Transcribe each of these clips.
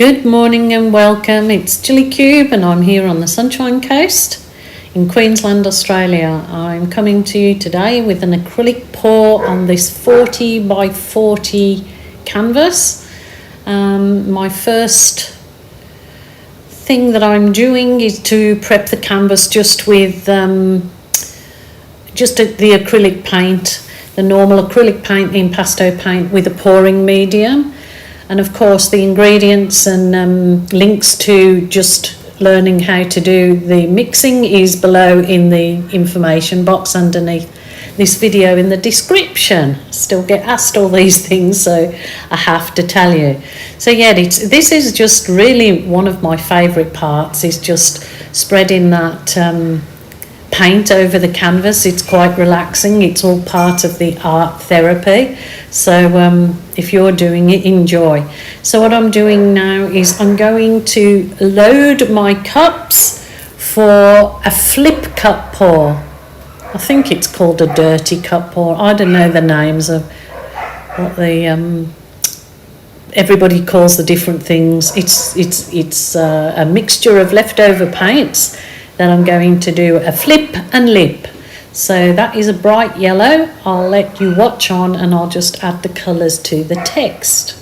Good morning and welcome. It's Chili Cube and I'm here on the Sunshine Coast in Queensland, Australia. I'm coming to you today with an acrylic pour on this 40 by 40 canvas. My first thing that I'm doing is to prep the canvas just with the acrylic paint, the normal acrylic paint, impasto paint with a pouring medium. And of course the ingredients and links to just learning how to do the mixing is below in the information box underneath this video in the description. Still get asked all these things, so I have to tell you. So yeah, this is just really one of my favourite parts, is just spreading that paint over the canvas. It's quite relaxing. It's all part of the art therapy. So if you're doing it, enjoy. So what I'm doing now is I'm going to load my cups for a flip cup pour. I think it's called a dirty cup pour. I don't know the names of what the everybody calls the different things. It's a mixture of leftover paints that I'm going to do a flip and lip. So that is a bright yellow. I'll let you watch on and I'll just add the colours to the text.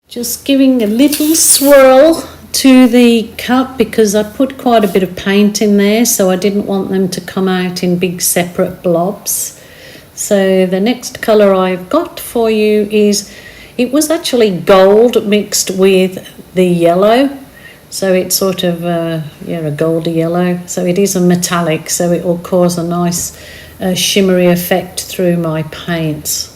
Just giving a little swirl to the cup because I put quite a bit of paint in there, so I didn't want them to come out in big separate blobs. So the next colour I've got for you it was actually gold mixed with the yellow. So it's sort of a goldy yellow. So it is a metallic, so it will cause a nice shimmery effect through my paints.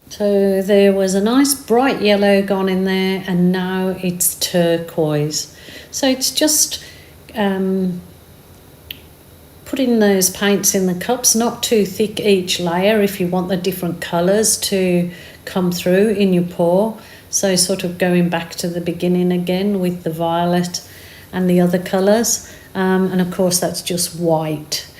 So there was a nice bright yellow gone in there, and now it's turquoise. So it's just putting those paints in the cups, not too thick each layer if you want the different colours to come through in your pour. So sort of going back to the beginning again with the violet and the other colours. And of course that's just white.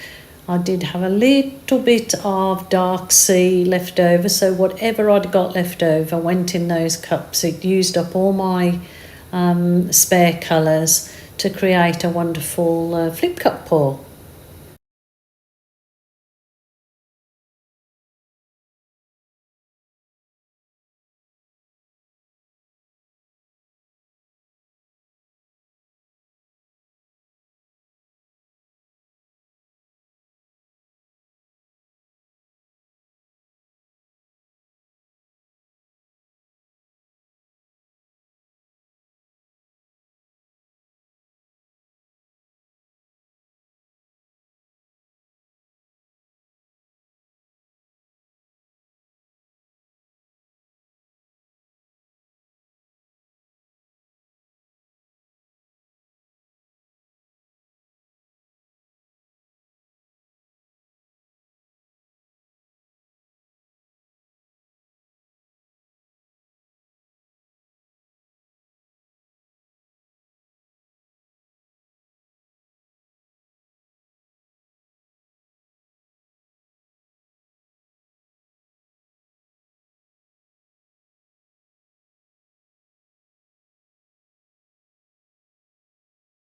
I did have a little bit of dark sea left over, so whatever I'd got left over went in those cups. It used up all my spare colours to create a wonderful flip cup pour.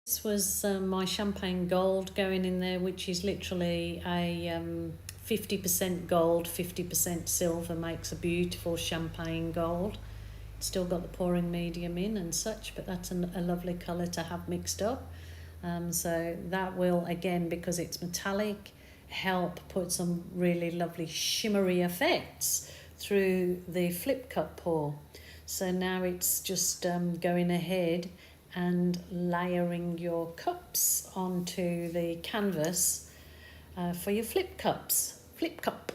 This was my champagne gold going in there, which is literally a 50% gold, 50% silver, makes a beautiful champagne gold. It's still got the pouring medium in and such, but that's a lovely colour to have mixed up. So that will, again, because it's metallic, help put some really lovely shimmery effects through the flip cup pour. So now it's just going ahead and layering your cups onto the canvas for your flip cups. Flip cup.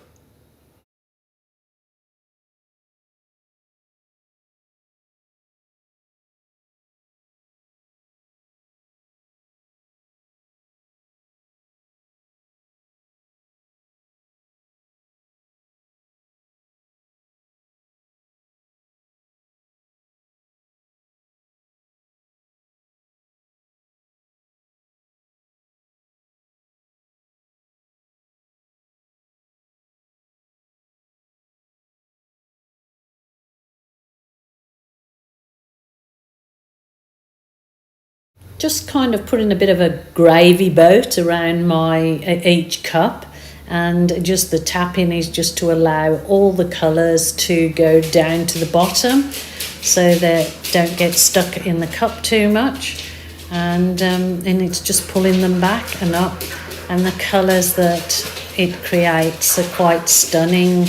Just kind of putting a bit of a gravy boat around my each cup, and just the tapping is just to allow all the colours to go down to the bottom so they don't get stuck in the cup too much, and it's just pulling them back and up, and the colours that it creates are quite stunning.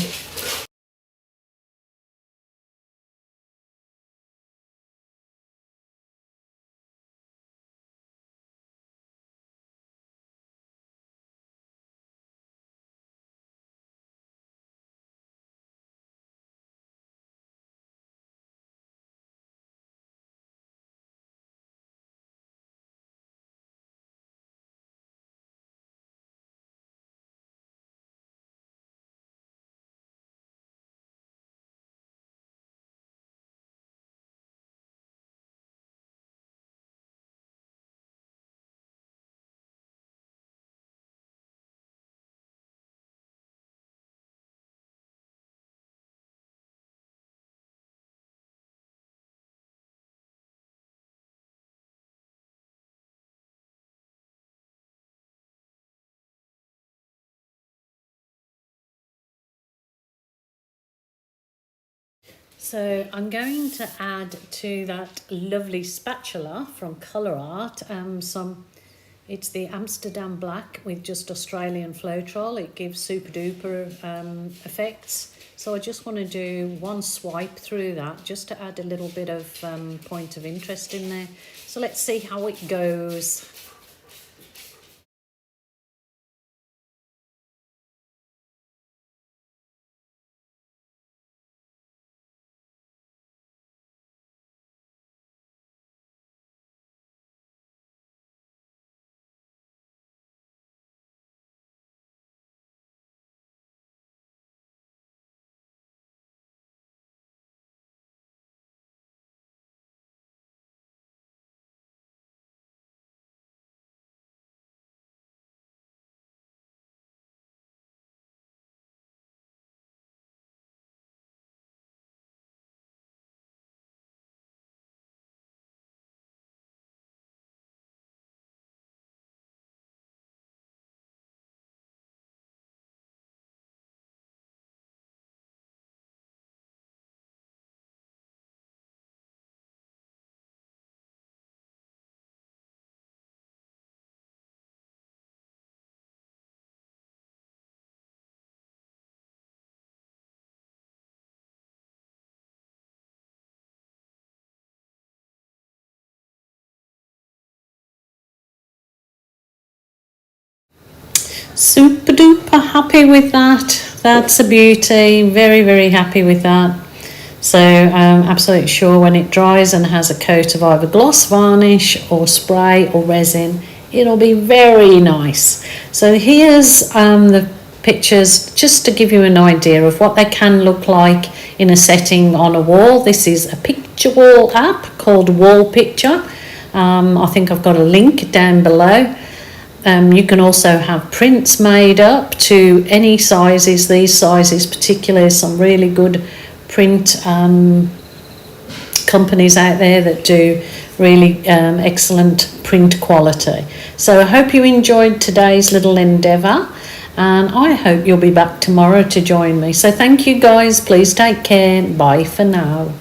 So I'm going to add to that lovely spatula from Colour Art it's the Amsterdam Black with just Australian Floetrol. It gives super duper effects. So I just want to do one swipe through that just to add a little bit of point of interest in there. So let's see how it goes. Super duper happy with that. That's a beauty. Very, very happy with that. So I'm absolutely sure when it dries and has a coat of either gloss varnish or spray or resin, it'll be very nice. So here's the pictures just to give you an idea of what they can look like in a setting on a wall. This is a picture wall app called Wall Picture. I think I've got a link down below. You can also have prints made up to any sizes. These sizes particularly, some really good print companies out there that do really excellent print quality. So I hope you enjoyed today's little endeavour, and I hope you'll be back tomorrow to join me. So thank you guys, please take care, bye for now.